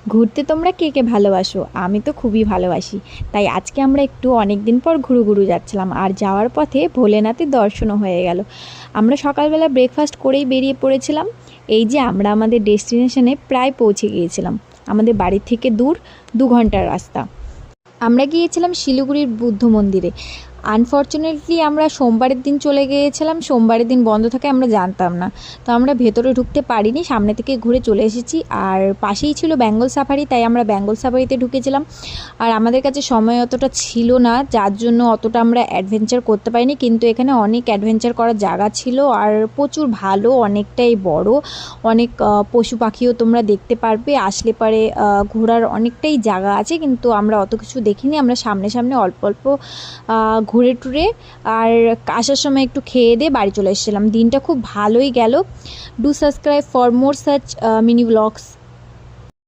ঘুরতে তোমরা কে কে ভালোবাসো? আমি তো খুবই ভালোবাসি। তাই আজকে আমরা একটু অনেক দিন পর ঘুরু যাচ্ছিলাম, আর যাওয়ার পথে ভোলেনাথের দর্শনও হয়ে গেল। আমরা সকালবেলা ব্রেকফাস্ট করেই বেরিয়ে পড়েছিলাম। এই যে আমরা আমাদের ডেস্টিনেশনে প্রায় পৌঁছে গিয়েছিলাম। আমাদের বাড়ি থেকে দূর 2 ঘন্টার রাস্তা। আমরা গিয়েছিলাম শিলিগুড়ির বুদ্ধ মন্দিরে। আনফর্চুনেটলি আমরা সোমবারের দিন চলে গিয়েছিলাম, সোমবারের দিন বন্ধ থাকে আমরা জানতাম না। তো আমরা ভেতরে ঢুকতে পারিনি, সামনে থেকে ঘুরে চলে এসেছি। আর পাশেই ছিল বেঙ্গল সাফারি, তাই আমরা বেঙ্গল সাফারিতে ঢুকেছিলাম। আর আমাদের কাছে সময় অতটা ছিল না, যার জন্য অতটা আমরা অ্যাডভেঞ্চার করতে পারিনি। কিন্তু এখানে অনেক অ্যাডভেঞ্চার করার জায়গা ছিল, আর প্রচুর ভালো, অনেকটাই বড়। অনেক পশু পাখিও তোমরা দেখতে পারবে। আসলে পারে ঘোরার অনেকটাই জায়গা আছে, কিন্তু আমরা অত কিছু দেখিনি। আমরা সামনে সামনে অল্প অল্প ঘুরে টুরে আর আসার সময় একটু খেয়ে দিয়ে বাড়ি চলে এসেছিলাম। দিনটা খুব ভালোই গেল। Do subscribe for more such mini blogs.